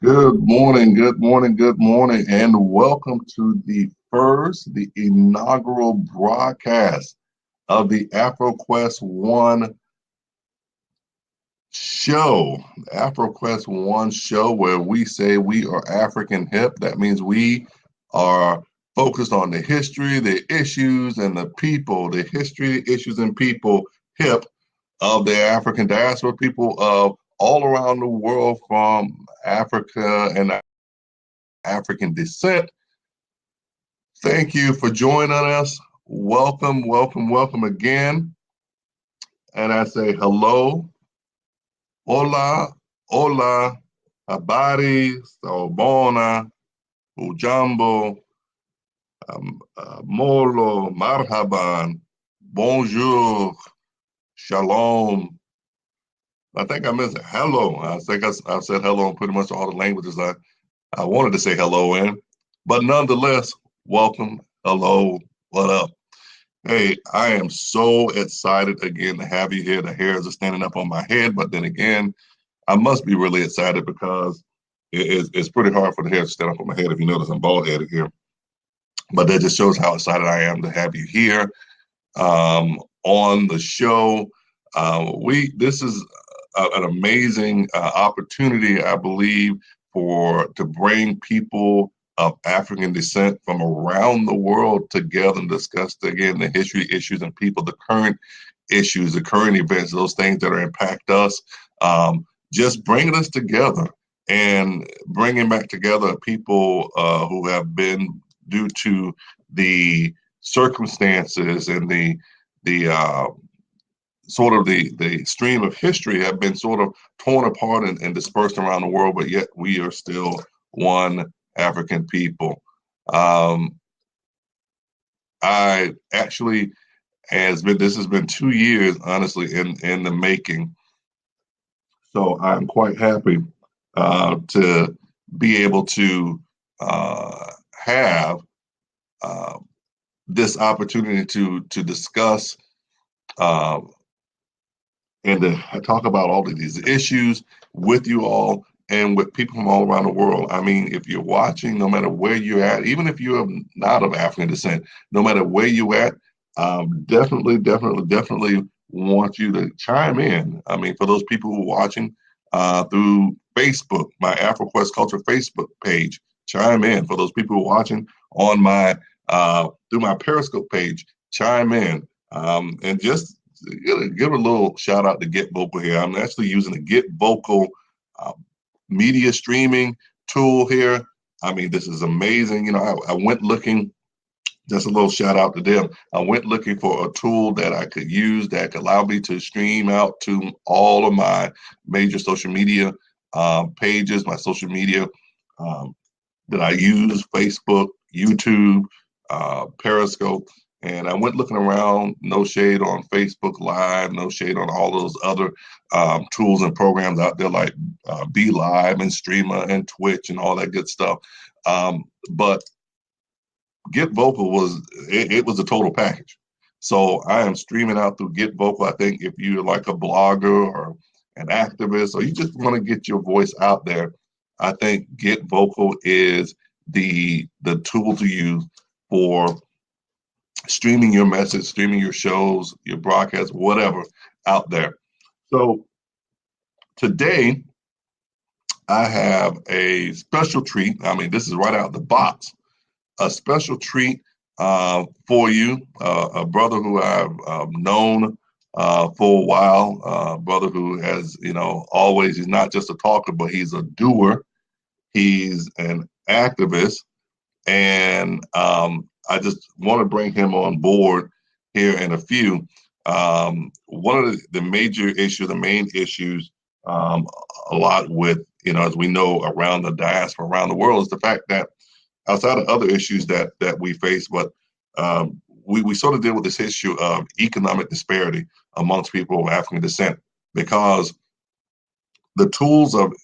Good morning, good morning, good morning, and welcome to the inaugural broadcast of the AfroQuest One show. The AfroQuest One show, where we say we are African hip. That means we are focused on the history, the issues, and the people, the history, issues, and people hip of the African diaspora, people of all around the world from Africa and African descent. Thank you for joining us. Welcome, welcome, welcome again. And I say hello, hola, hola, habari, sawubona, ujambo, molo, marhaban, bonjour, shalom. I think I missed it. Hello. I think I said hello in pretty much all the languages I wanted to say hello in. But nonetheless, welcome, hello, what up? Hey, I am so excited again to have you here. The hairs are standing up on my head, but then again, I must be really excited because it's pretty hard for the hair to stand up on my head. If you notice, I'm bald headed here, but that just shows how excited I am to have you here on the show. This is an amazing opportunity, I believe, to bring people of African descent from around the world together and discuss again the history, issues, and people, the current issues, the current events, those things that are impact us. Just bringing us together and bringing back together people who have been, due to the circumstances and the sort of the stream of history, have been sort of torn apart and dispersed around the world, but yet we are still one African people. I actually this has been 2 years, honestly, in the making. So I'm quite happy to be able to have uh, this opportunity to discuss uh, and to talk about all of these issues with you all and with people from all around the world. I mean, if you're watching, no matter where you're at, even if you're not of African descent, no matter where you're at, definitely want you to chime in. I mean, for those people who are watching through Facebook, my AfroQuest Culture Facebook page, chime in. For those people who are watching on my through my Periscope page, chime in. And just give a little shout out to Get Vocal here. I'm actually using the Get Vocal uh, media streaming tool here. I mean, this is amazing. You know, I went looking, just a little shout out to them. I went looking for a tool that I could use that could allow me to stream out to all of my major social media pages, my social media that I use: Facebook, YouTube, Periscope. And I went looking around, no shade on Facebook Live, no shade on all those other tools and programs out there like Be Live and Streamer and Twitch and all that good stuff. But Get Vocal it was a total package. So I am streaming out through Get Vocal. I think if you're like a blogger or an activist, or you just want to get your voice out there, I think Get Vocal is the tool to use for streaming your message, streaming your shows, your broadcasts, whatever out there. So today I have a special treat. I mean, this is right out of the box. A special treat for you, a brother who I've known for a while, a brother who has, always, he's not just a talker, but he's a doer. He's an activist. And I just want to bring him on board here in a few. One of the major issues, the main issues, a lot with, as we know, around the diaspora, around the world, is the fact that outside of other issues that we face, but we sort of deal with this issue of economic disparity amongst people of African descent, because the tools of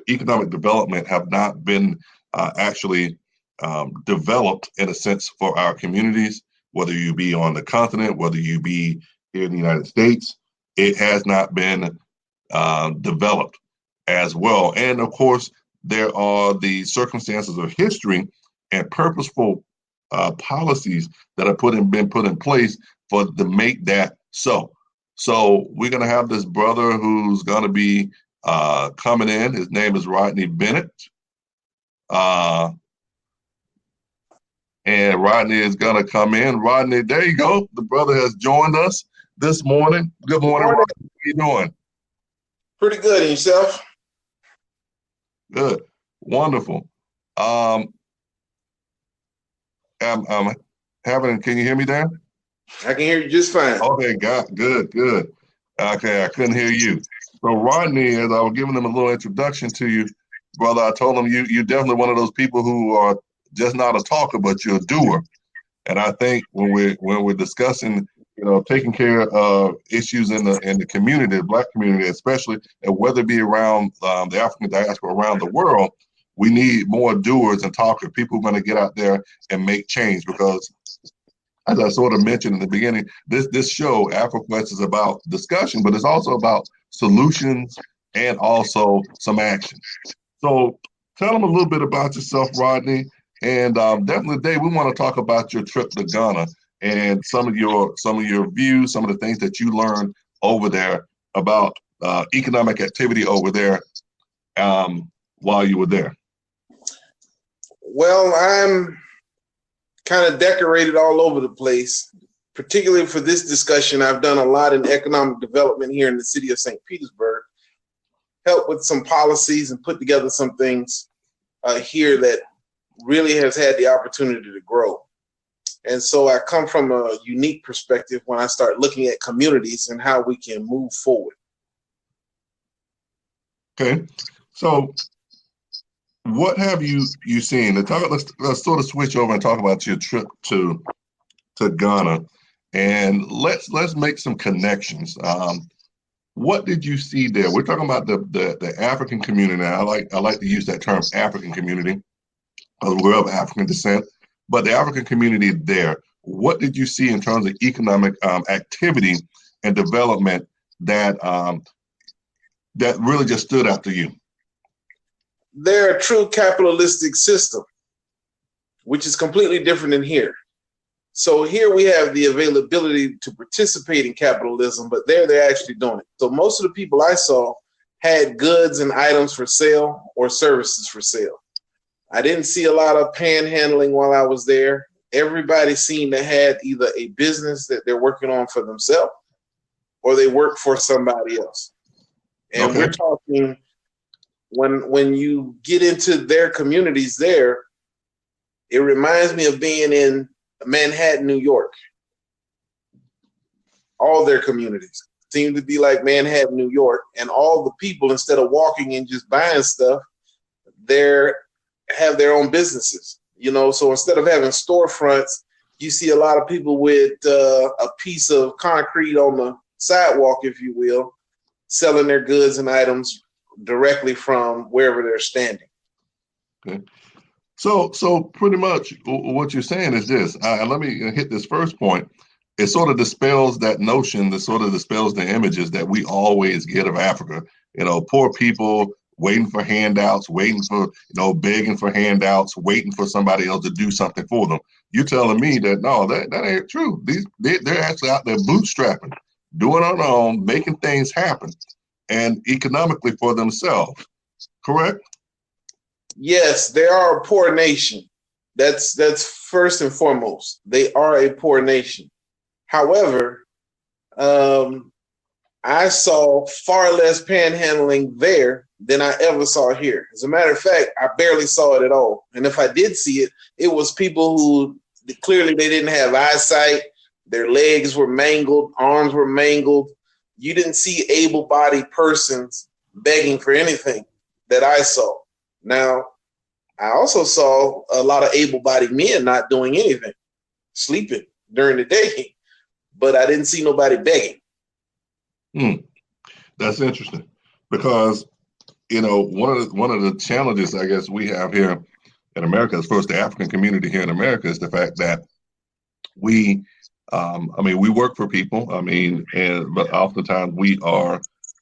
economic development have not been actually developed in a sense for our communities, whether you be on the continent, whether you be here in the United States. It has not been developed. as well. And of course, there are the circumstances of history and purposeful policies that have been put in place to make that so. So we're going to have this brother who's going to be coming in. His name is Rodney Bennett. And Rodney is going to come in. Rodney, there you go. The brother has joined us this morning. Good morning, Rodney. How you doing? Pretty good. And yourself? Good. Wonderful. I'm can you hear me there? I can hear you just fine. Okay, good. Okay, I couldn't hear you. So Rodney, as I was giving him a little introduction to you, brother, I told him you're definitely one of those people who are just not a talker, but you're a doer. And I think when we're discussing, taking care of issues in the community, the Black community especially, and whether it be around the African diaspora around the world, we need more doers and talkers, people who are going to get out there and make change. Because as I sort of mentioned in the beginning, this show, AfroQuest, is about discussion, but it's also about solutions and also some action. So tell them a little bit about yourself, Rodney. And definitely, Dave, we want to talk about your trip to Ghana and some of your views, some of the things that you learned over there about economic activity over there while you were there. Well, I'm kind of decorated all over the place. Particularly for this discussion, I've done a lot in economic development here in the city of St. Petersburg, helped with some policies and put together some things here that really has had the opportunity to grow. And so I come from a unique perspective when I start looking at communities and how we can move forward. Okay, so what have you seen? Let's sort of switch over and talk about your trip to Ghana, and let's make some connections. What did you see there? We're talking about the African community. I like to use that term, African community, because we're of African descent. But the African community there, what did you see in terms of economic activity and development that really just stood out to you? They're a true capitalistic system, which is completely different than here. So here we have the availability to participate in capitalism, but there they're actually doing it. So most of the people I saw had goods and items for sale or services for sale. I didn't see a lot of panhandling while I was there. Everybody seemed to have either a business that they're working on for themselves or they work for somebody else. And okay, we're talking when you get into their communities there, it reminds me of being in Manhattan, New York. All their communities seem to be like Manhattan, New York, and all the people, instead of walking and just buying stuff, they have their own businesses, so instead of having storefronts, you see a lot of people with a piece of concrete on the sidewalk, if you will, selling their goods and items directly from wherever they're standing. Okay. So pretty much what you're saying is this, and let me hit this first point. It sort of dispels that notion, dispels the images that we always get of Africa. Poor people waiting for handouts, waiting for, begging for handouts, waiting for somebody else to do something for them. You're telling me that no, that ain't true. They're actually out there bootstrapping, doing on their own, making things happen, and economically for themselves. Correct? Yes, they are a poor nation. That's first and foremost. They are a poor nation. However, I saw far less panhandling there than I ever saw here. As a matter of fact, I barely saw it at all. And if I did see it, it was people who clearly they didn't have eyesight. Their legs were mangled, arms were mangled. You didn't see able-bodied persons begging for anything that I saw. Now, I also saw a lot of able-bodied men not doing anything, sleeping during the day, but I didn't see nobody begging. That's interesting because, one of the challenges I guess we have here in America, as far as the African community here in America, is the fact that we work for people. But oftentimes we are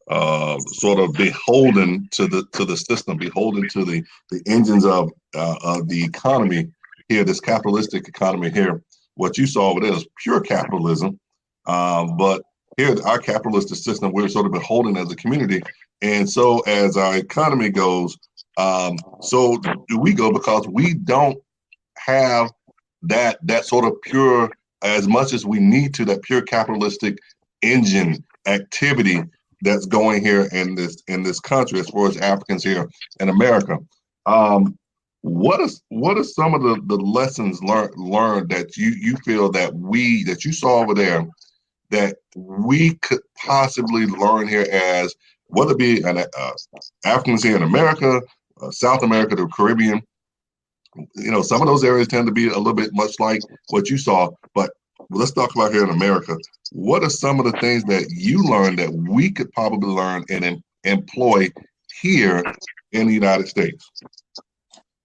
sort of beholden to the system, beholden to the engines of the economy here, this capitalistic economy here. What you saw over there is pure capitalism, but here our capitalistic system, we're sort of beholden as a community, and so as our economy goes, so do we go, because we don't have that sort of pure, as much as we need to, that pure capitalistic engine activity that's going here in this country, as far as Africans here in America. What are some of the lessons learned that you feel that you saw over there that we could possibly learn here, as whether it be Africans here in America, South America, the Caribbean? Some of those areas tend to be a little bit much like what you saw, but let's talk about here in America. What are some of the things that you learned that we could probably learn and employ here in the United States?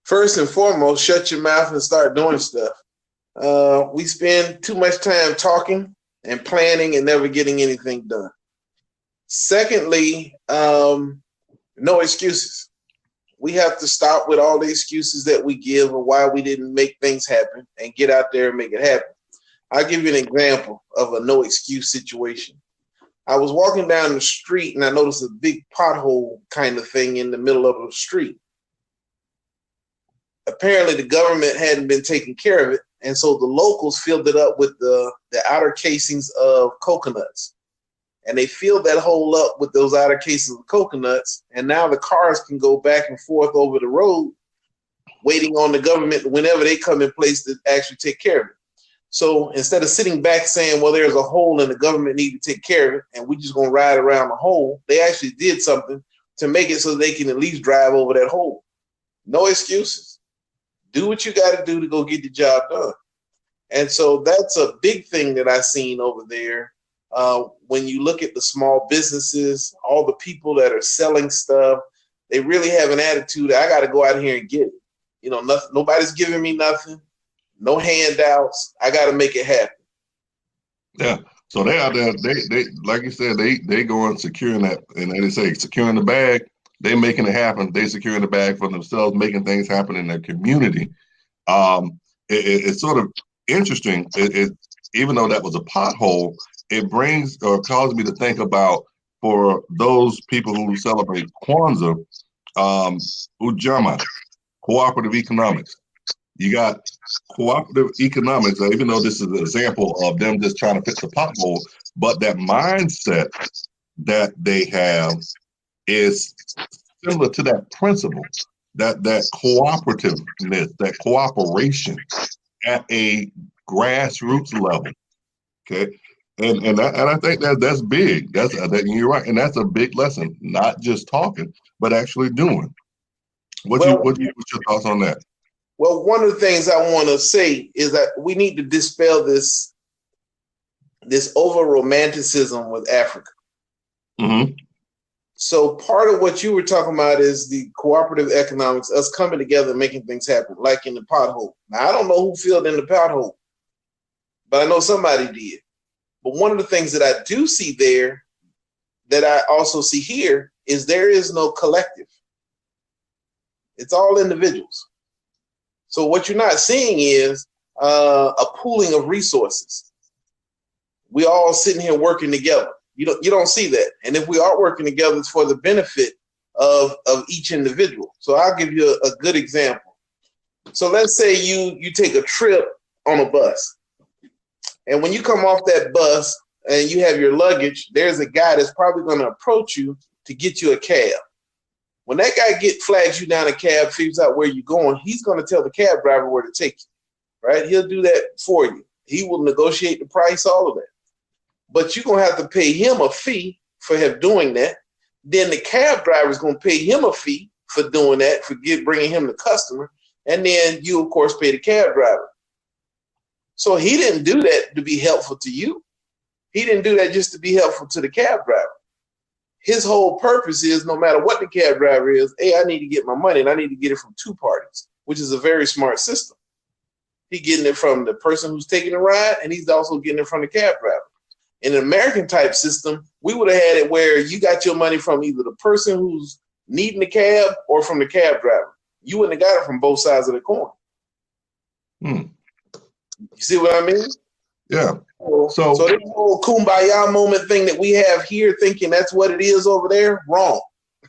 First and foremost, shut your mouth and start doing stuff. We spend too much time talking and planning and never getting anything done. Secondly, no excuses. We have to stop with all the excuses that we give of why we didn't make things happen and get out there and make it happen. I'll give you an example of a no excuse situation. I was walking down the street and I noticed a big pothole kind of thing in the middle of the street. Apparently the government hadn't been taking care of it, and so the locals filled it up with the outer casings of coconuts. And they filled that hole up with those outer cases of coconuts, and now the cars can go back and forth over the road, waiting on the government whenever they come in place to actually take care of it. So instead of sitting back saying, well, there's a hole and the government need to take care of it, and we're just going to ride around the hole, they actually did something to make it so they can at least drive over that hole. No excuses. Do what you got to do to go get the job done. And so that's a big thing that I've seen over there. When you look at the small businesses, all the people that are selling stuff, they really have an attitude. I got to go out here and get it. Nobody's giving me nothing, no handouts. I got to make it happen. Yeah. So they out there, they like you said, they going securing that, and they say securing the bag. They making it happen. They securing the bag for themselves, making things happen in their community. It's sort of interesting. Even though that was a pothole, it brings or causes me to think about, for those people who celebrate Kwanzaa, Ujamaa, cooperative economics. You got cooperative economics, even though this is an example of them just trying to fix a pothole, but that mindset that they have is similar to that principle, that cooperativeness, that cooperation at a grassroots level. Okay. And I think that's big. You're right, and that's a big lesson. Not just talking, but actually doing. What's your thoughts on that? Well, one of the things I want to say is that we need to dispel this over romanticism with Africa. Mm-hmm. So part of what you were talking about is the cooperative economics, us coming together and making things happen, like in the pothole. Now, I don't know who filled in the pothole, but I know somebody did. But one of the things that I do see there that I also see here is there is no collective. It's all individuals. So what you're not seeing is a pooling of resources. We all sitting here working together. You don't see that. And if we are working together, it's for the benefit of each individual. So I'll give you a good example. So let's say you take a trip on a bus. And when you come off that bus and you have your luggage, there's a guy that's probably going to approach you to get you a cab. When that guy flags you down a cab, figures out where you're going, he's going to tell the cab driver where to take you, right? He'll do that for you. He will negotiate the price, all of that. But you're going to have to pay him a fee for him doing that. Then the cab driver is going to pay him a fee for doing that, for bringing him the customer. And then you, of course, pay the cab driver. So he didn't do that to be helpful to you. He didn't do that just to be helpful to the cab driver. His whole purpose is, no matter what the cab driver is, hey, I need to get my money, and I need to get it from two parties, which is a very smart system. He's getting it from the person who's taking the ride, and he's also getting it from the cab driver. In an American type system, we would have had it where you got your money from either the person who's needing the cab or from the cab driver. You wouldn't have got it from both sides of the coin. You see what I mean? Yeah. So this whole kumbaya moment thing that we have here, thinking that's what it is over there, wrong.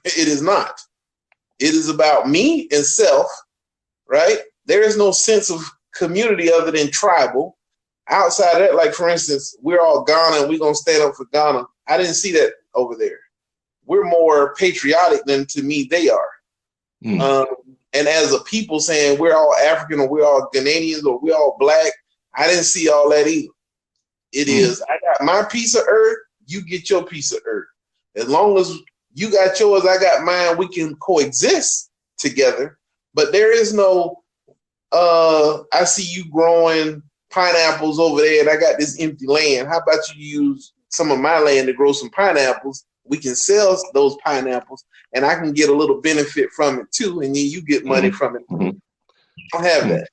It is not. It is about me and self, right? There is no sense of community other than tribal. Outside of that, like for instance, we're all Ghana and we're going to stand up for Ghana. I didn't see that over there. We're more patriotic than, to me, they are. And as a people saying we're all African or we're all Ghanaians or we're all black, I didn't see all that either. It is, I got my piece of earth, you get your piece of earth. As long as you got yours, I got mine, we can coexist together. But there is no, I see you growing pineapples over there and I got this empty land. How about you use some of my land to grow some pineapples? We can sell those pineapples and I can get a little benefit from it too. And then you get money from it. I don't have that.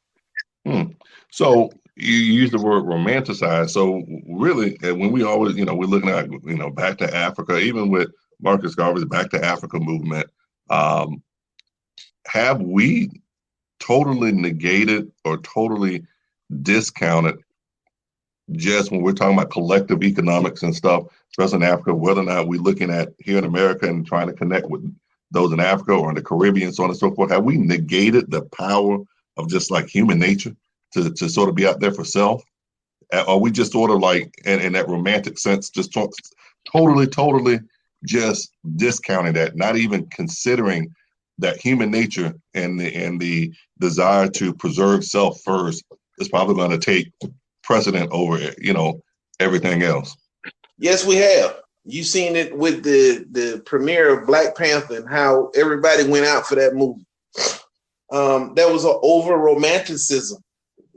So you use the word romanticize. So really, when we always, we're looking at, back to Africa, even with Marcus Garvey's Back to Africa movement, have we totally negated or totally discounted just when we're talking about collective economics and stuff, especially in Africa, whether or not we're looking at here in America and trying to connect with those in Africa or in the Caribbean, so on and so forth, have we negated the power of just like human nature to sort of be out there for self? Are we just sort of like, in that romantic sense, just totally just discounting that, not even considering that human nature and the desire to preserve self first is probably going to take precedent over, everything else? Yes, we have. You seen it with the premiere of Black Panther and how everybody went out for that movie. That was an over romanticism.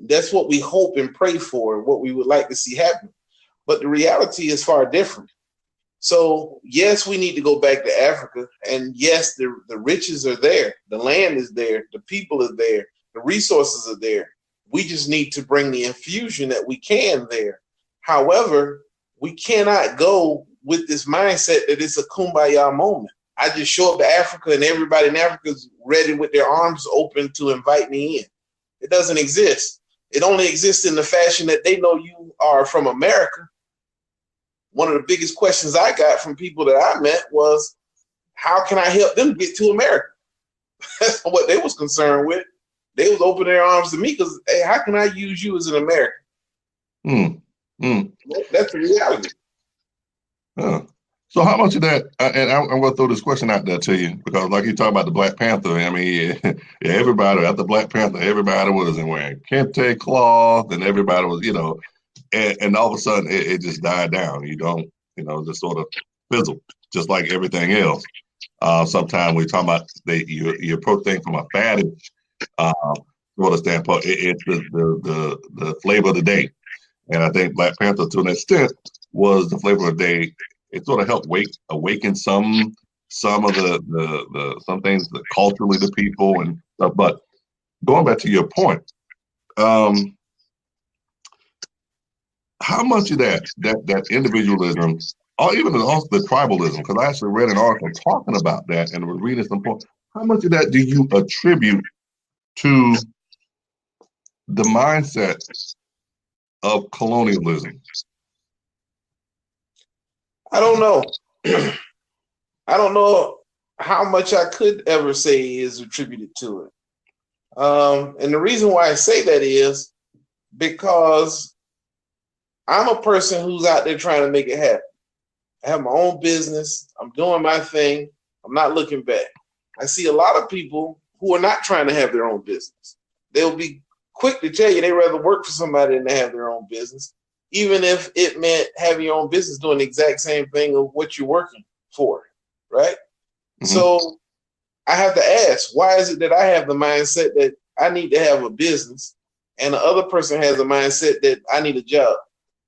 That's what we hope and pray for, what we would like to see happen. But the reality is far different. So yes, we need to go back to Africa. And yes, the riches are there. The land is there. The people are there. The resources are there. We just need to bring the infusion that we can there. However, we cannot go with this mindset that it's a kumbaya moment. I just show up to Africa and everybody in Africa is ready with their arms open to invite me in. It doesn't exist. It only exists in the fashion that they know you are from America. One of the biggest questions I got from people that I met was, how can I help them get to America? That's what they was concerned with. They was opening their arms to me because, hey, how can I use you as an American? That's the reality. So how much of that, and I'm going to throw this question out there to you, because like you talk about the Black Panther, I mean, everybody, after Black Panther, everybody was wearing kente cloth and everybody was, and all of a sudden it just died down. You don't, just sort of fizzle, just like everything else. Sometimes we talk about you approach things from a faddish sort of standpoint. It's the flavor of the day. And I think Black Panther, to an extent, was the flavor of the day. It sort of helped awaken some of some things that culturally the people and stuff. But going back to your point, how much of that individualism, or even also the tribalism, because I actually read an article talking about that and was reading some point. How much of that do you attribute to the mindset of colonialism? I don't know. I don't know how much I could ever say is attributed to it. And the reason why I say that is because I'm a person who's out there trying to make it happen. I have my own business. I'm doing my thing. I'm not looking back. I see a lot of people who are not trying to have their own business. They'll be quick to tell you they'd rather work for somebody than to have their own business, even if it meant having your own business doing the exact same thing of what you're working for, right? So I have to ask, why is it that I have the mindset that I need to have a business and the other person has a mindset that I need a job?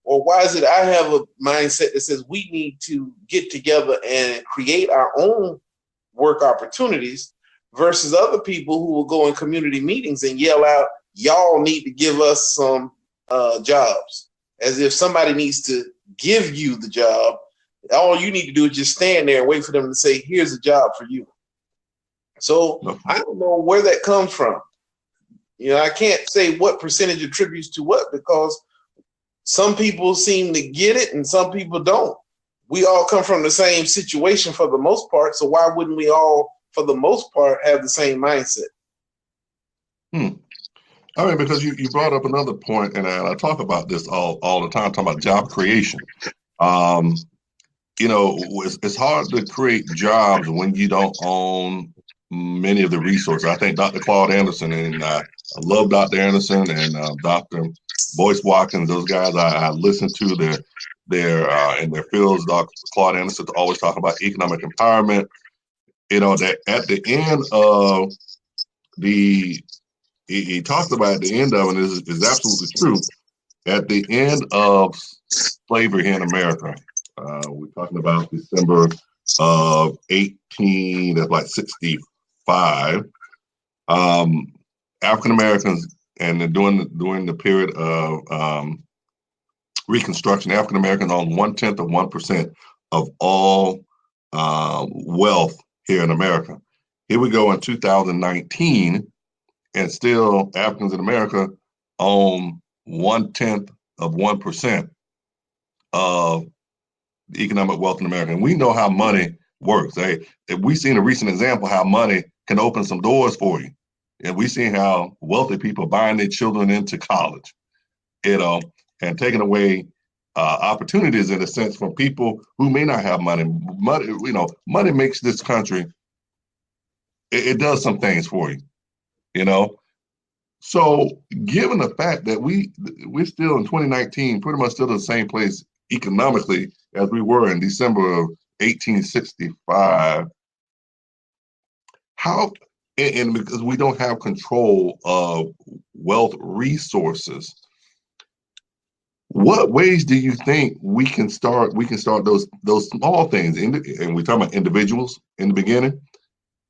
Or why is it I have a mindset that says we need to get together and create our own work opportunities versus other people who will go in community meetings and yell out, y'all need to give us some jobs, as if somebody needs to give you the job. All you need to do is just stand there and wait for them to say, here's a job for you. So I don't know where that comes from. I can't say what percentage attributes to what, because some people seem to get it and some people don't. We all come from the same situation for the most part, so why wouldn't we all, for the most part, have the same mindset? I mean, because you brought up another point, and I talk about this all the time, talking about job creation. It's hard to create jobs when you don't own many of the resources. I think Dr. Claude Anderson, and I love Dr. Anderson and Dr. Boyce Watkins, those guys, I listen to their in their fields. Dr. Claude Anderson always talk about economic empowerment. That at the end of he talks about at the end of it is absolutely true. At the end of slavery here in America, we're talking about December of 1865. African Americans, and during the period of Reconstruction, African Americans own 0.1% of all wealth here in America. Here we go in 2019, and still Africans in America own 0.1% of the economic wealth in America. And we know how money works. We've seen a recent example how money can open some doors for you. And we've seen how wealthy people buying their children into college, and taking away opportunities, in a sense, from people who may not have money. Money makes this country, it does some things for you, So given the fact that we're still in 2019, pretty much still in the same place economically as we were in December of 1865, and because we don't have control of wealth resources, what ways do you think we can start those small things? And we're talking about individuals in the beginning.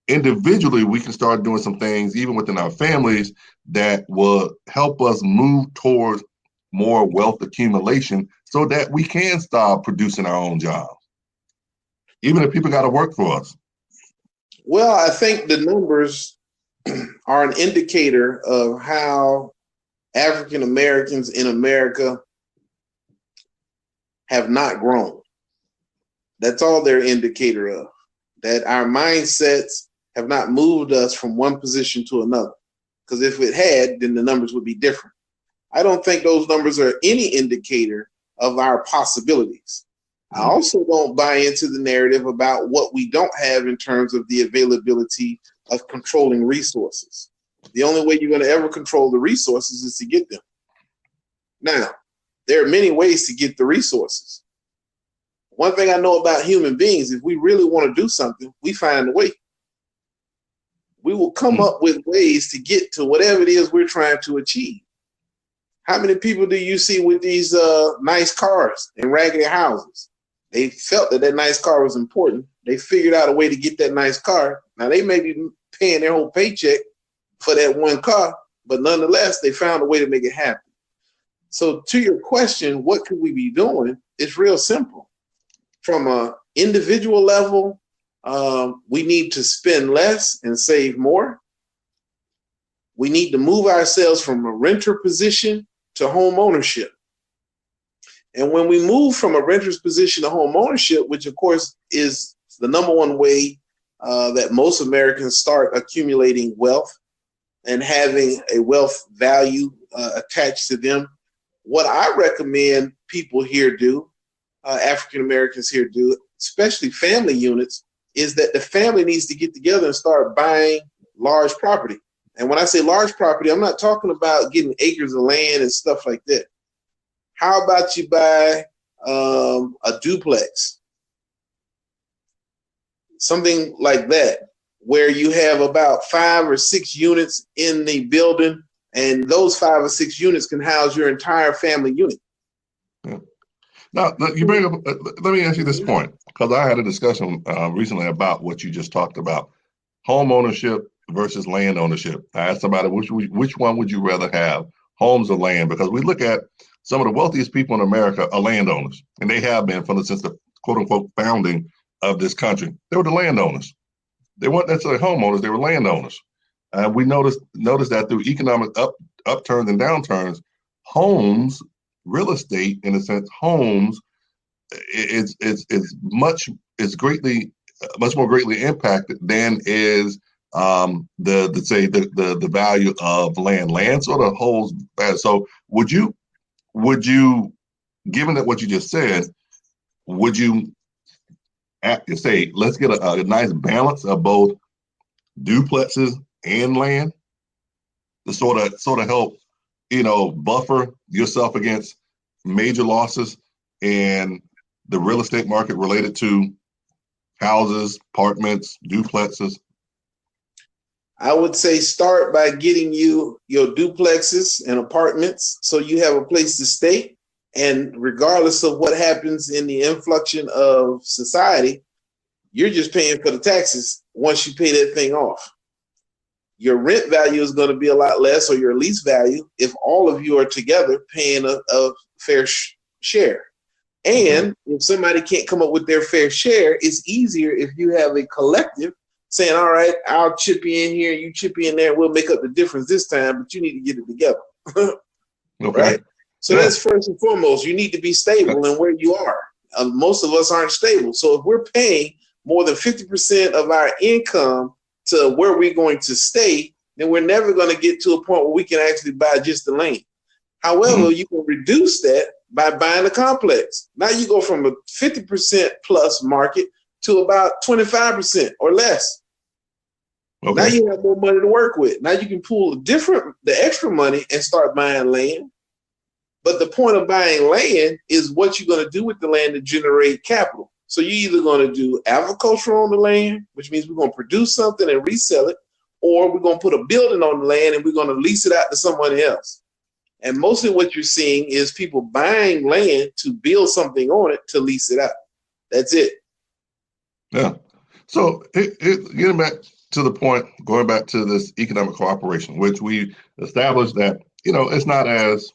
Individually, we can start doing some things even within our families that will help us move towards more wealth accumulation, so that we can start producing our own jobs, even if people got to work for us. Well, I think the numbers are an indicator of how African Americans in America have not grown. That's all they're indicator of, that our mindsets have not moved us from one position to another. Because if it had, then the numbers would be different. I don't think those numbers are any indicator of our possibilities. I also don't buy into the narrative about what we don't have in terms of the availability of controlling resources. The only way you're going to ever control the resources is to get them. Now, there are many ways to get the resources. One thing I know about human beings, if we really want to do something, we find a way. We will come up with ways to get to whatever it is we're trying to achieve. How many people do you see with these nice cars and raggedy houses? They felt that nice car was important. They figured out a way to get that nice car. Now, they may be paying their whole paycheck for that one car, but nonetheless, they found a way to make it happen. So to your question, what could we be doing? It's real simple. From an individual level, we need to spend less and save more. We need to move ourselves from a renter position to home ownership. And when we move from a renter's position to home ownership, which of course is the number one way that most Americans start accumulating wealth and having a wealth value attached to them, what I recommend people here do, African Americans here do, especially family units, is that the family needs to get together and start buying large property. And when I say large property, I'm not talking about getting acres of land and stuff like that. How about you buy a duplex? Something like that, where you have about 5 or 6 units in the building, and those 5 or 6 units can house your entire family unit. Yeah. Now, you bring up, let me ask you this point, because I had a discussion recently about what you just talked about, home ownership versus land ownership. I asked somebody, which one would you rather have, homes or land? Because we look at some of the wealthiest people in America are landowners, and they have been since the quote unquote founding of this country. They were the landowners. They weren't necessarily homeowners, they were landowners. And we noticed that through economic upturns and downturns, homes, real estate, in a sense, homes is much more greatly impacted than is the value of land. Land sort of holds that. So would you, given that what you just said, would you say let's get a nice balance of both duplexes and land to sort of help, buffer yourself against major losses in the real estate market related to houses, apartments, duplexes? I would say start by getting you your duplexes and apartments so you have a place to stay. And regardless of what happens in the inflection of society, you're just paying for the taxes once you pay that thing off. Your rent value is going to be a lot less, or your lease value, if all of you are together paying a fair share. And if somebody can't come up with their fair share, it's easier if you have a collective saying, all right, I'll chip you in here, you chip in there, and we'll make up the difference this time, but you need to get it together. Okay. Right? So that's first and foremost. You need to be stable in where you are. Most of us aren't stable. So if we're paying more than 50% of our income to where we're going to stay, then we're never going to get to a point where we can actually buy just the land. However, you can reduce that by buying a complex. Now you go from a 50% plus market to about 25% or less. Okay. Now you have more money to work with. Now you can pull the extra money and start buying land. But the point of buying land is what you're going to do with the land to generate capital. So you're either going to do agriculture on the land, which means we're going to produce something and resell it, or we're going to put a building on the land and we're going to lease it out to someone else. And mostly what you're seeing is people buying land to build something on it to lease it out. That's it. Yeah. So getting back to the point, going back to this economic cooperation, which we established that, it's not as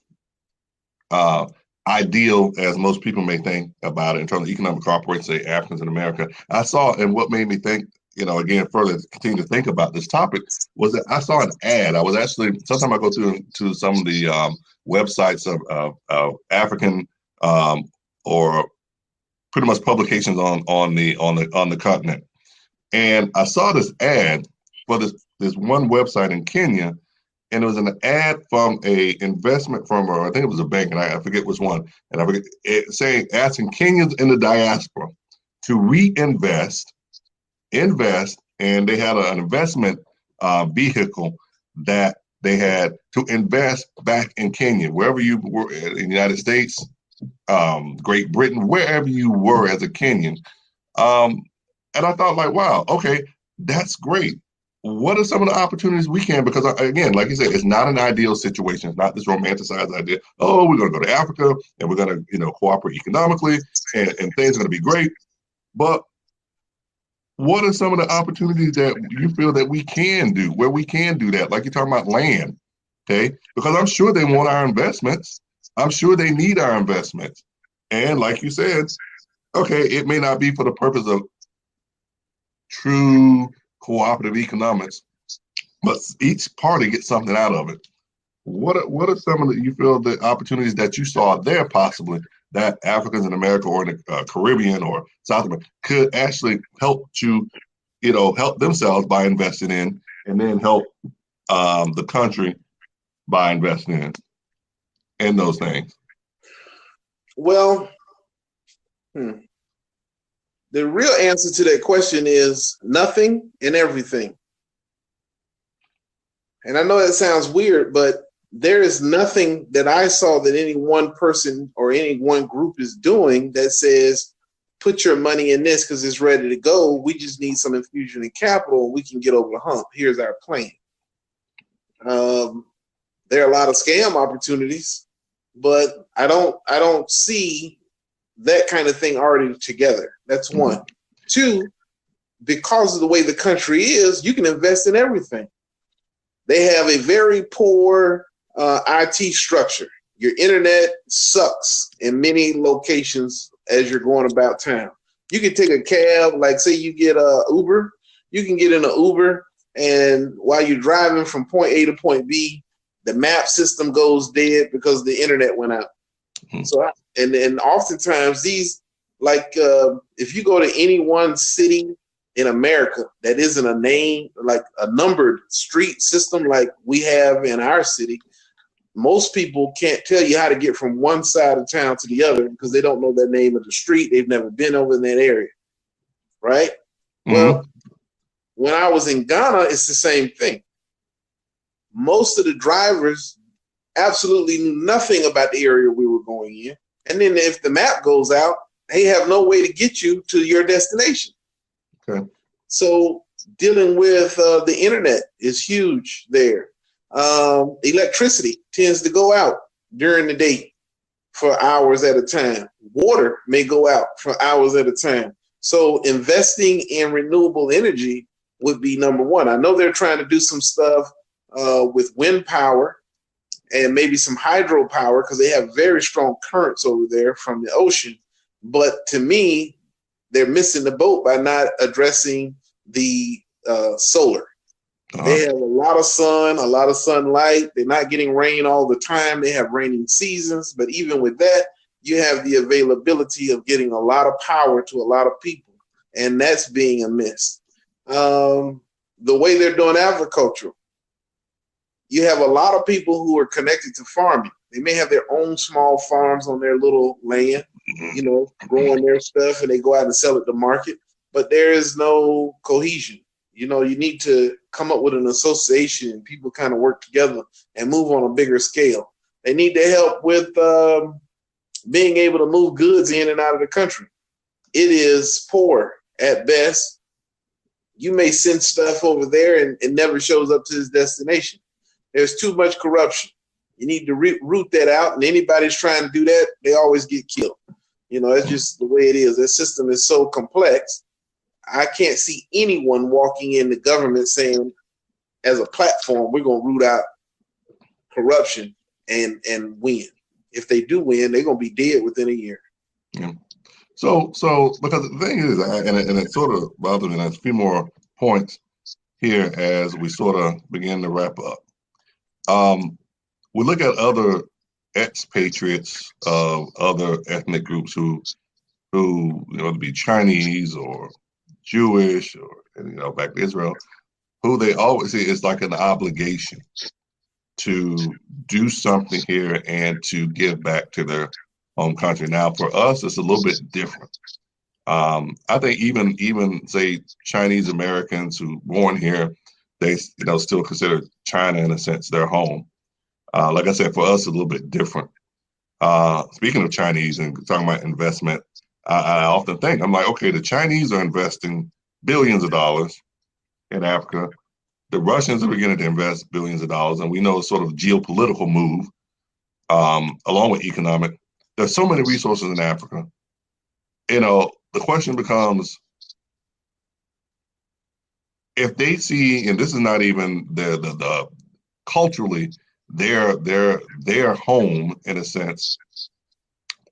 ideal as most people may think about it in terms of economic cooperation, say Africans in America. I saw, and what made me think, again, further continue to think about this topic was that I saw an ad. I was actually, sometimes I go to some of the websites of African or pretty much publications on the continent. And I saw this ad for this one website in Kenya, and it was an ad from a investment firm, or I think it was a bank, and I forget which one. And I forget it asking Kenyans in the diaspora to reinvest, and they had an investment vehicle that they had to invest back in Kenya, wherever you were in the United States, Great Britain, wherever you were as a Kenyan. And I thought, like, wow, okay, that's great. What are some of the opportunities we can, because again, like you said, it's not an ideal situation. It's not this romanticized idea, oh, we're going to go to Africa and we're going to, cooperate economically and things are going to be great. But what are some of the opportunities that you feel that we can do, where we can do that? Like you're talking about land, okay? Because I'm sure they want our investments. I'm sure they need our investments. And like you said, okay, it may not be for the purpose of true cooperative economics, but each party gets something out of it. What are some of you feel the opportunities that you saw there possibly that Africans in America or in the Caribbean or South America could actually help help themselves by investing in, and then help the country by investing in those things? Well, the real answer to that question is nothing and everything. And I know that sounds weird, but there is nothing that I saw that any one person or any one group is doing that says, put your money in this because it's ready to go. We just need some infusion in capital and we can get over the hump. Here's our plan. There are a lot of scam opportunities, but I don't see that kind of thing already together. That's one. Two, because of the way the country is, you can invest in everything. They have a very poor IT structure. Your internet sucks in many locations as you're going about town. You can take a cab, like say you get a Uber, you can get in an Uber, and while you're driving from point A to point B, the map system goes dead because the internet went out. So, and oftentimes these, like if you go to any one city in America that isn't a name, like a numbered street system like we have in our city, most people can't tell you how to get from one side of town to the other because they don't know the name of the street. They've never been over in that area, right? Well, when I was in Ghana, it's the same thing. Most of the drivers absolutely knew nothing about the area we were going in. And then if the map goes out, they have no way to get you to your destination. Okay. So dealing with the internet is huge there. Electricity tends to go out during the day for hours at a time. Water may go out for hours at a time. So investing in renewable energy would be number one. I know they're trying to do some stuff with wind power and maybe some hydropower because they have very strong currents over there from the ocean. But to me, they're missing the boat by not addressing the solar. They have a lot of sun, a lot of sunlight. They're not getting rain all the time. They have raining seasons. But even with that, you have the availability of getting a lot of power to a lot of people. And that's being amiss. The way they're doing agriculture, you have a lot of people who are connected to farming. They may have their own small farms on their little land, you know, growing their stuff, and they go out and sell it to market. But there is no cohesion. You know, you need to come up with an association and people kind of work together and move on a bigger scale. They need to help with being able to move goods in and out of the country. It is poor at best. You may send stuff over there and it never shows up to its destination. There's too much corruption. You need to root that out, and anybody's trying to do that, they always get killed. You know, it's just the way it is. That system is so complex. I can't see anyone walking in the government saying, as a platform, we're going to root out corruption and win. If they do win, they're going to be dead within a year. Yeah. So because the thing is, and it sort of bothers me, there's a few more points here as we sort of begin to wrap up. We look at other expatriates of other ethnic groups who you know, to be Chinese or Jewish or, you know, back to Israel, who they always see it's like an obligation to do something here and to give back to their home country. Now, for us, it's a little bit different. I think even say Chinese Americans who born here, they, you know, still consider China in a sense their home. Like I said, for us, it's a little bit different. Speaking of Chinese and talking about investment, I often think, I'm like, okay, the Chinese are investing billions of dollars in Africa. The Russians are beginning to invest billions of dollars, and we know it's sort of geopolitical move, along with economic. There's so many resources in Africa. You know, the question becomes, if they see, and this is not even the culturally their home in a sense,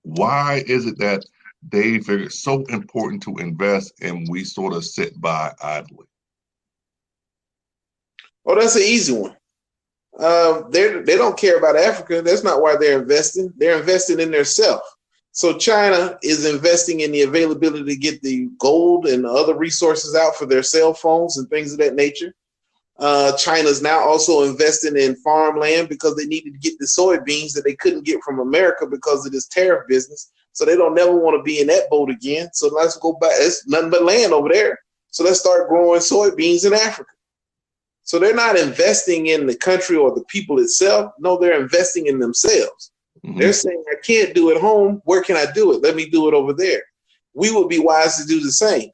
why is it that they figure it's so important to invest and we sort of sit by idly? Oh, that's an easy one. They don't care about Africa. That's not why they're investing. They're investing in themselves. So China is investing in the availability to get the gold and other resources out for their cell phones and things of that nature. China's now also investing in farmland because they needed to get the soybeans that they couldn't get from America because of this tariff business. So they don't never want to be in that boat again. So let's go back. It's nothing but land over there. So let's start growing soybeans in Africa. So they're not investing in the country or the people itself. No, they're investing in themselves. Mm-hmm. They're saying, I can't do it home. Where can I do it? Let me do it over there. We would be wise to do the same.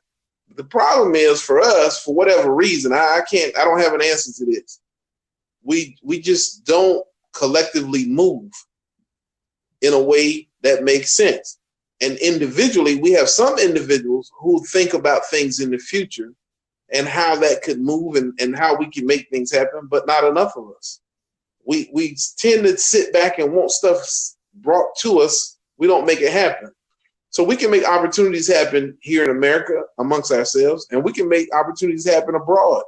The problem is for us, for whatever reason, I don't have an answer to this. We just don't collectively move in a way that makes sense. And individually, we have some individuals who think about things in the future and how that could move and how we can make things happen, but not enough of us. we tend to sit back and want stuff brought to us. We don't make it happen. So we can make opportunities happen here in America amongst ourselves, and we can make opportunities happen abroad.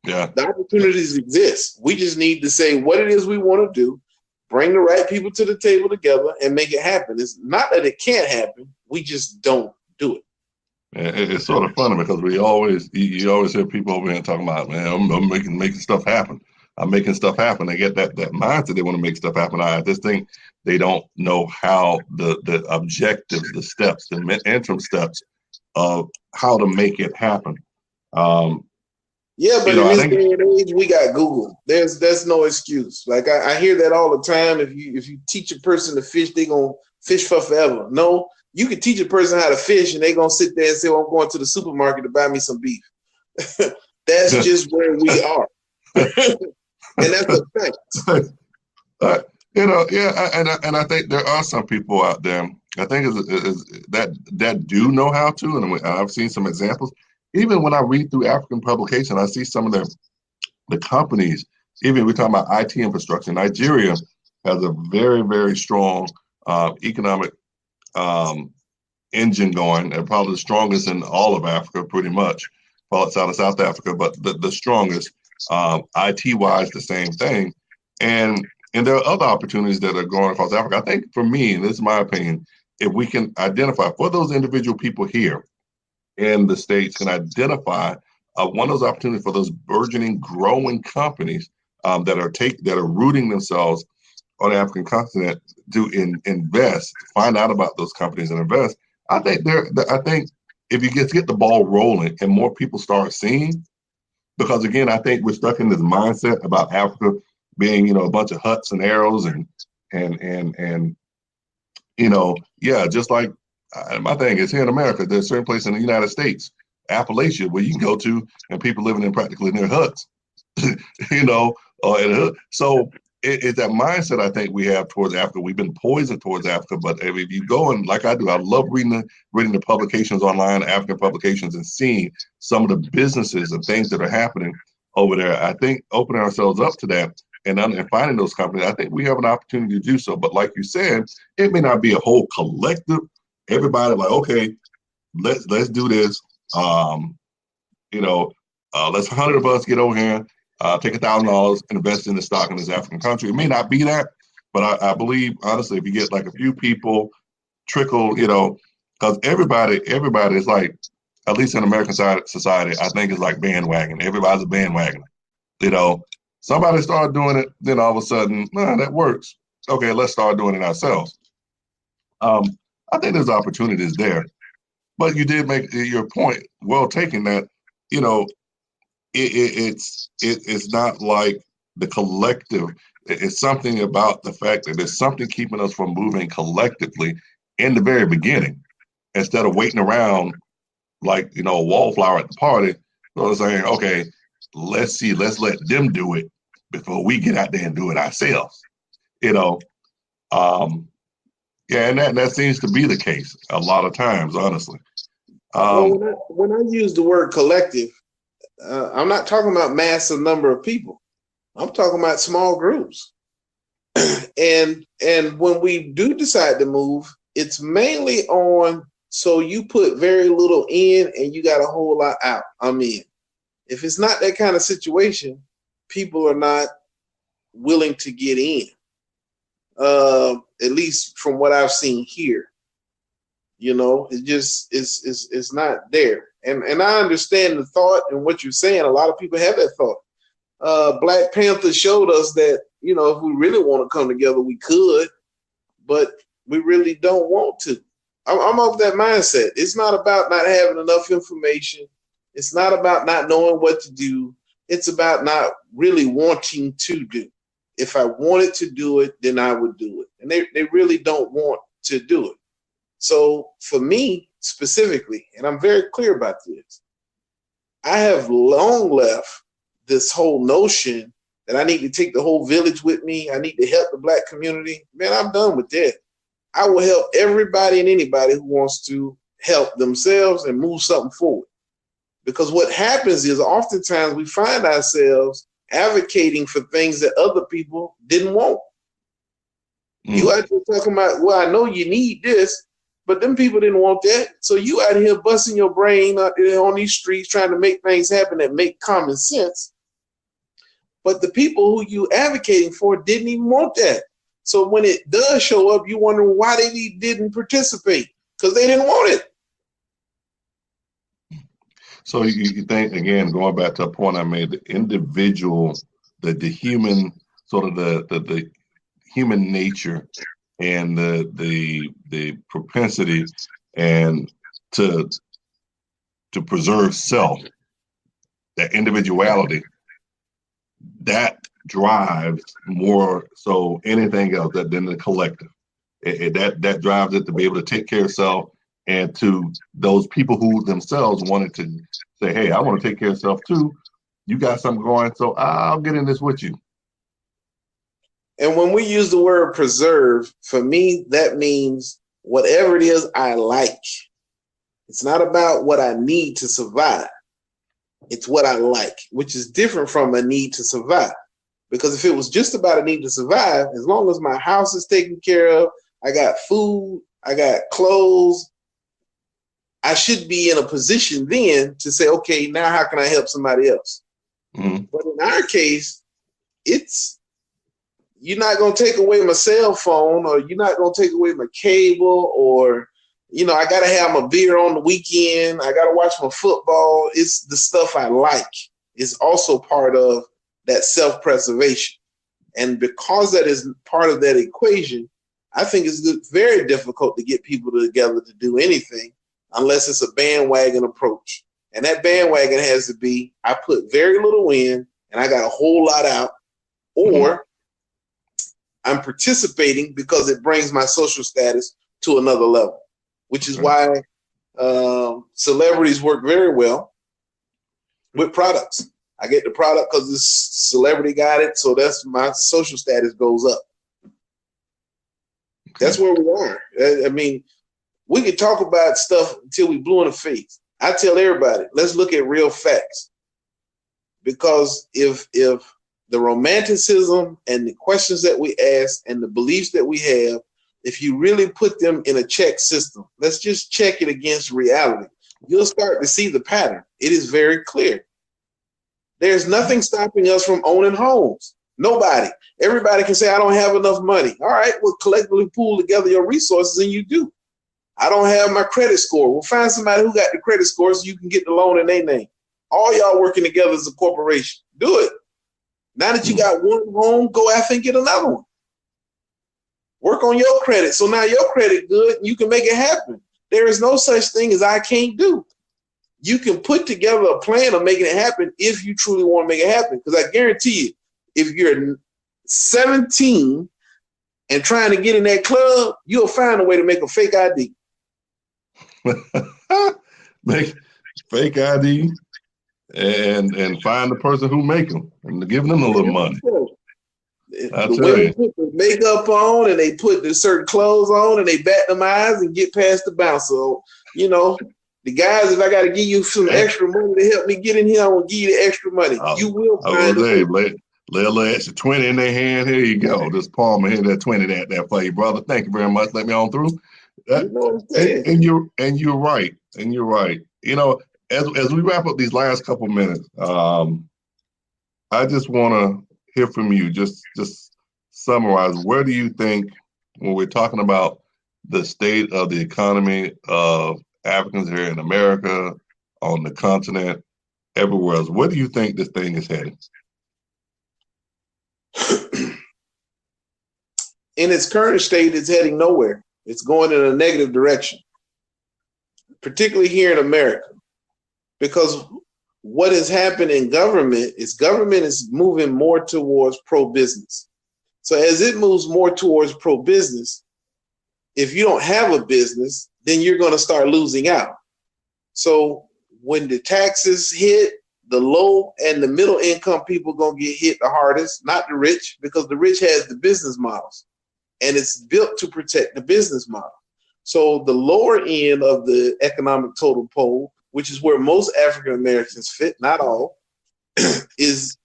Yeah. The opportunities exist. We just need to say what it is we want to do, bring the right people to the table together, and make it happen. It's not that it can't happen. We just don't do it. It's sort of funny because you always hear people over here talking about, man, I'm making stuff happen. I'm making stuff happen. They get that mindset. They want to make stuff happen. I just think they don't know how the objectives, the steps, the interim steps of how to make it happen. Yeah, but in this day and age, we got Google. There's no excuse. Like I hear that all the time. If you teach a person to fish, they gonna fish for forever. No, you can teach a person how to fish, and they gonna sit there and say, "Well, I'm going to the supermarket to buy me some beef." That's just where we are. And that's a fact. And I think there are some people out there. I think is that do know how to, and I've seen some examples. Even when I read through African publications, I see some of the companies. Even we're talking about IT infrastructure. Nigeria has a very, very strong economic engine going, and probably the strongest in all of Africa, pretty much. Well, outside of South Africa, but the strongest. IT-wise, the same thing, and there are other opportunities that are going across Africa. I think for me, and this is my opinion, if we can identify for those individual people here in the States, can identify one of those opportunities for those burgeoning, growing companies that are rooting themselves on the African continent to invest, find out about those companies and invest. I think if you get the ball rolling and more people start seeing. Because again, I think we're stuck in this mindset about Africa being, a bunch of huts and arrows and just like my thing is here in America, there's certain places in the United States, Appalachia, where you can go to and people living in practically near huts, or in a hut. So it's that mindset I think we have towards Africa. We've been poisoned towards Africa, but if you go and like I do, I love reading the publications online, African publications, and seeing some of the businesses and things that are happening over there. I think opening ourselves up to that and finding those companies, I think we have an opportunity to do so. But like you said, it may not be a whole collective. Everybody like, okay, let's do this. Let's 100 of us get over here. Take $1,000 and invest in the stock in this African country. It may not be that, but I believe, honestly, if you get like a few people trickle, because everybody is like, at least in American society, I think it's like bandwagon. Everybody's a bandwagon. Somebody started doing it, then all of a sudden, that works. Okay, let's start doing it ourselves. I think there's opportunities there. But you did make your point well taken that, it's not like the collective. It's something about the fact that there's something keeping us from moving collectively in the very beginning, instead of waiting around like a wallflower at the party. So they're saying, okay, let's let them do it before we get out there and do it ourselves. And that seems to be the case a lot of times, honestly. When I use the word collective, I'm not talking about massive number of people. I'm talking about small groups. and when we do decide to move, it's mainly on, so you put very little in and you got a whole lot out. I mean, if it's not that kind of situation, people are not willing to get in, at least from what I've seen here. It just it's not there. And I understand the thought and what you're saying. A lot of people have that thought. Black Panther showed us that, if we really want to come together, we could, but we really don't want to. I'm of that mindset. It's not about not having enough information. It's not about not knowing what to do. It's about not really wanting to do. If I wanted to do it, then I would do it. And they really don't want to do it. So for me specifically, and I'm very clear about this, I have long left this whole notion that I need to take the whole village with me. I need to help the Black community. Man, I'm done with that. I will help everybody and anybody who wants to help themselves and move something forward. Because what happens is oftentimes we find ourselves advocating for things that other people didn't want. You out here talking about, well, I know you need this, but them people didn't want that. So you out here busting your brain out there on these streets trying to make things happen that make common sense. But the people who you advocating for didn't even want that. So when it does show up, you wonder why they didn't participate, because they didn't want it. So you think, again, going back to a point I made, the individual, the human, sort of the human nature and the propensity and to preserve self, that individuality, that drives more so anything else than the collective. That drives it to be able to take care of self, and to those people who themselves wanted to say, hey, I want to take care of self too. You got something going, so I'll get in this with you. And when we use the word preserve, for me, that means whatever it is I like. It's not about what I need to survive. It's what I like, which is different from a need to survive. Because if it was just about a need to survive, as long as my house is taken care of, I got food, I got clothes, I should be in a position then to say, okay, now how can I help somebody else? Mm-hmm. But in our case, you're not going to take away my cell phone, or you're not going to take away my cable, or, I got to have my beer on the weekend. I got to watch my football. It's the stuff I like. It's also part of that self-preservation. And because that is part of that equation, I think it's very difficult to get people together to do anything unless it's a bandwagon approach. And that bandwagon has to be, I put very little in and I got a whole lot out, or I'm participating because it brings my social status to another level, which is why celebrities work very well with products. I get the product because this celebrity got it, so that's my social status goes up. That's where we are. I mean, we could talk about stuff until we blue in the face. I tell everybody, let's look at real facts. Because if the romanticism and the questions that we ask and the beliefs that we have, if you really put them in a check system, let's just check it against reality, you'll start to see the pattern. It is very clear. There's nothing stopping us from owning homes. Nobody. Everybody can say, I don't have enough money. All right, well, collectively pool together your resources and you do. I don't have my credit score. Well, find somebody who got the credit score so you can get the loan in their name. All y'all working together as a corporation. Do it. Now that you got one home, go after and get another one. Work on your credit. So now your credit good and you can make it happen. There is no such thing as I can't do. You can put together a plan of making it happen if you truly want to make it happen. Because I guarantee you, if you're 17 and trying to get in that club, you'll find a way to make a fake ID. Make fake ID and find the person who make them and giving them a little money. The women put the makeup on and they put the certain clothes on and they bat them eyes and get past the bouncer. So, the guys, if I got to give you some extra money to help me get in here, I will give you the extra money. You will find it. Lay a little extra 20 in their hand. Here you go. Just palm here, that 20 that for you, brother. Thank you very much. Let me on through. And you're right. And you're right. As we wrap up these last couple minutes, I just want to hear from you. Just summarize. Where do you think, when we're talking about the state of the economy of Africans here in America, on the continent, everywhere else, where do you think this thing is headed? In its current state, it's heading nowhere. It's going in a negative direction, particularly here in America, because what has happened in government is moving more towards pro-business. So as it moves more towards pro-business, if you don't have a business, then you're going to start losing out. So when the taxes hit, the low and the middle income people are going to get hit the hardest, not the rich, because the rich has the business models and it's built to protect the business model. So the lower end of the economic total pole, which is where most African Americans fit, not all, is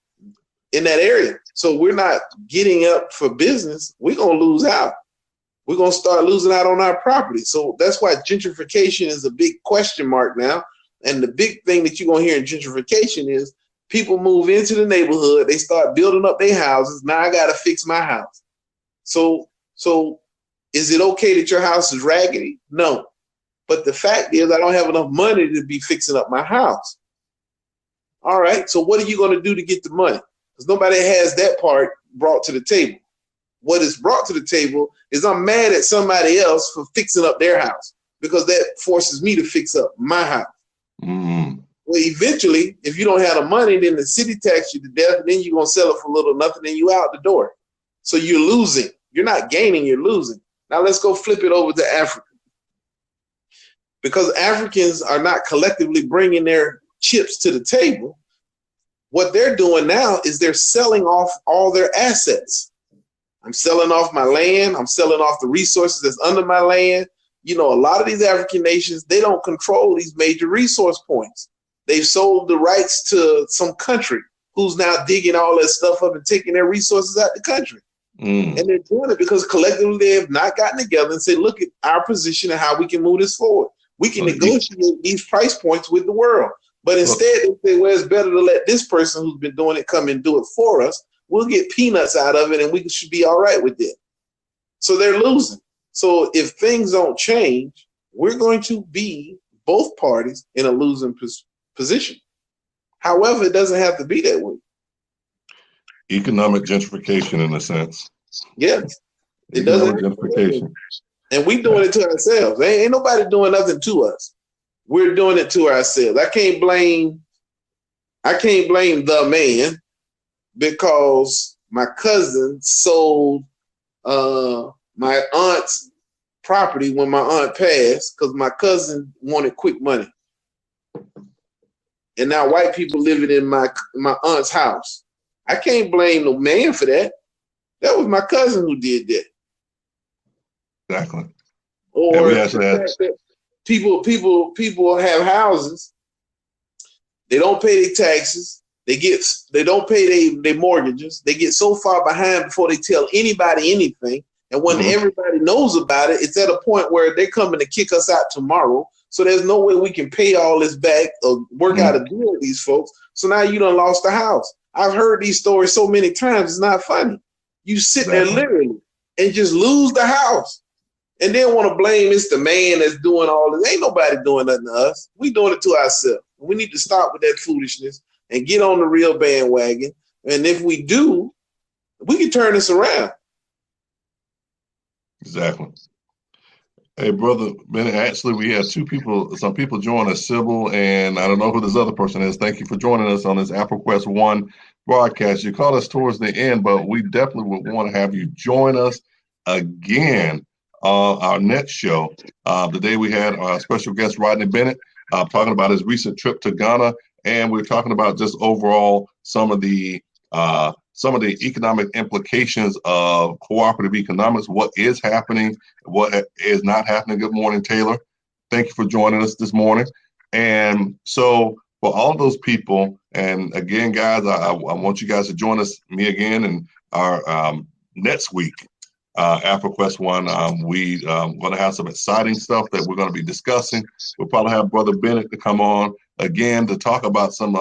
in that area. So we're not getting up for business. We're going to lose out. We're going to start losing out on our property. So that's why gentrification is a big question mark now. And the big thing that you're going to hear in gentrification is people move into the neighborhood. They start building up their houses. Now I got to fix my house. So is it okay that your house is raggedy? No. But the fact is I don't have enough money to be fixing up my house. All right. So what are you going to do to get the money? Because nobody has that part brought to the table. What is brought to the table is I'm mad at somebody else for fixing up their house because that forces me to fix up my house. Mm. Well, eventually, if you don't have the money, then the city tax you to death, and then you're going to sell it for little nothing, and you out the door. So you're losing. You're not gaining, you're losing. Now let's go flip it over to Africa. Because Africans are not collectively bringing their chips to the table, what they're doing now is they're selling off all their assets. I'm selling off my land. I'm selling off the resources that's under my land. You know, a lot of these African nations, they don't control these major resource points. They've sold the rights to some country who's now digging all that stuff up and taking their resources out the country. And they're doing it because collectively they have not gotten together and said, look at our position and how we can move this forward. We can negotiate these price points with the world. But instead they say, well, it's better to let this person who's been doing it come and do it for us. We'll get peanuts out of it and we should be all right with it. So they're losing. So if things don't change, we're going to be, both parties, in a losing position. However, it doesn't have to be that way. Economic gentrification, in a sense. Yes. It doesn't. Gentrification. And we doing it to ourselves. Ain't nobody doing nothing to us. We're doing it to ourselves. I can't blame the man because my cousin sold my aunt's property when my aunt passed because my cousin wanted quick money. And now white people living in my aunt's house. I can't blame no man for that. That was my cousin who did that. Exactly. Or people have houses. They don't pay their taxes. They don't pay their mortgages. They get so far behind before they tell anybody anything. And when everybody knows about it, it's at a point where they're coming to kick us out tomorrow. So there's no way we can pay all this back or work out a deal with these folks. So now you done lost the house. I've heard these stories so many times, it's not funny. You sit there literally and just lose the house. And then want to blame it's the man that's doing all this. Ain't nobody doing nothing to us. We doing it to ourselves. We need to stop with that foolishness and get on the real bandwagon. And if we do, we can turn this around. Exactly. Hey, Brother Bennett, actually, we had some people join us, Sybil, and I don't know who this other person is. Thank you for joining us on this AfroQuest 1 broadcast. You caught us towards the end, but we definitely would want to have you join us again on our next show. Today we had our special guest, Rodney Bennett, talking about his recent trip to Ghana, and we're talking about just overall some of the economic implications of cooperative economics, what is happening, what is not happening. Good morning, Taylor. Thank you for joining us this morning. And so for all those people, and again, guys, I want you guys to join us, me again, and our next week, AfroQuest 1. We going to have some exciting stuff that we're going to be discussing. We'll probably have Brother Bennett to come on again to talk about some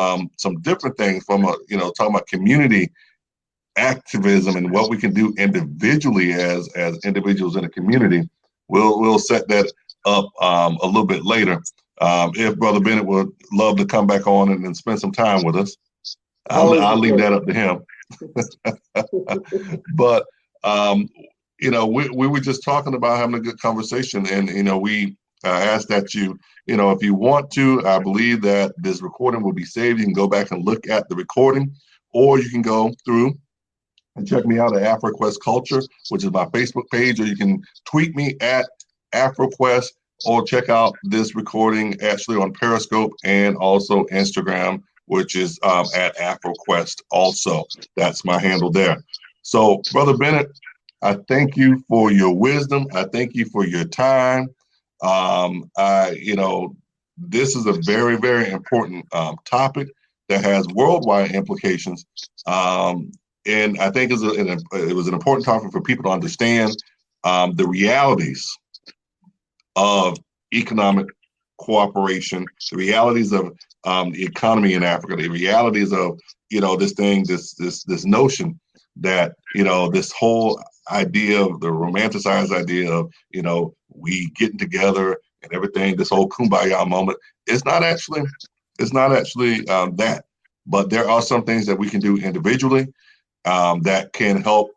different things from talking about community activism and what we can do individually as individuals in a community. We'll set that up a little bit later. If Brother Bennett would love to come back on and spend some time with us, I'll leave that up to him. But we were just talking about having a good conversation, and we ask that you, if you want to, I believe that this recording will be saved. You can go back and look at the recording, or you can go through and check me out at AfroQuest Culture, which is my Facebook page, or you can tweet me at AfroQuest, or check out this recording actually on Periscope and also Instagram, which is at AfroQuest also. That's my handle there. So, Brother Bennett, I thank you for your wisdom. I thank you for your time. This is a very, very important topic. that has worldwide implications. And I think it was an important topic for people to understand the realities of economic cooperation, the realities of the economy in Africa, the realities of this notion that this whole idea of the romanticized idea of we getting together and everything, this whole kumbaya moment, it's not actually that. But there are some things that we can do individually that can help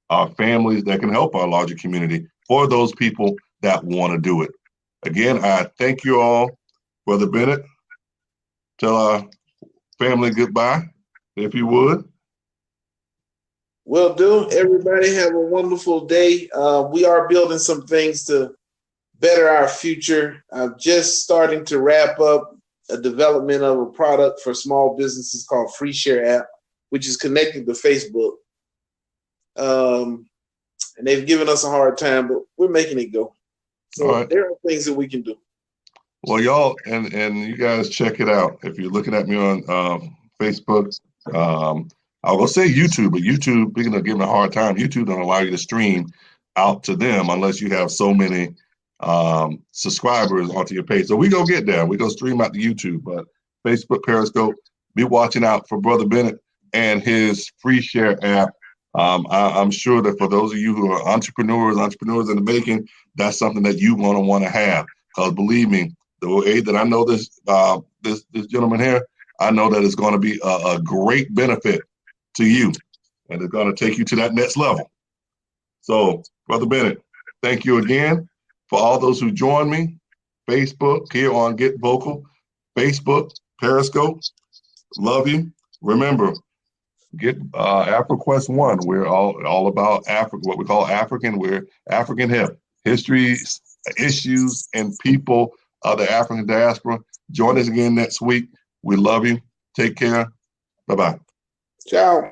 our families, that can help our larger community, for those people that want to do it. Again, I thank you all. Brother Bennett, tell our family goodbye, if you would. Will do. Everybody have a wonderful day. We are building some things to better our future. I'm just starting to wrap up a development of a product for small businesses called Free Share app, which is connected to Facebook. And they've given us a hard time, but we're making it go. So there are things that we can do. Well, y'all, and you guys check it out. If you're looking at me on Facebook, I will say YouTube, but YouTube, speaking of giving a hard time, YouTube don't allow you to stream out to them unless you have so many subscribers onto your page. So we go get there. We go stream out to YouTube, but Facebook, Periscope, be watching out for Brother Bennett and his Free Share app. I'm sure that for those of you who are entrepreneurs in the making, that's something that you want to have. Because believe me, the way that I know this gentleman here, I know that it's going to be a great benefit to you, and it's going to take you to that next level. So, Brother Bennett, thank you again. For all those who join me, Facebook here on Get Vocal, Facebook, Periscope, love you. Remember, get AfriQuest 1. We're all about Africa, what we call African. We're African hip. History, issues, and people of the African diaspora. Join us again next week. We love you. Take care. Bye-bye. Ciao.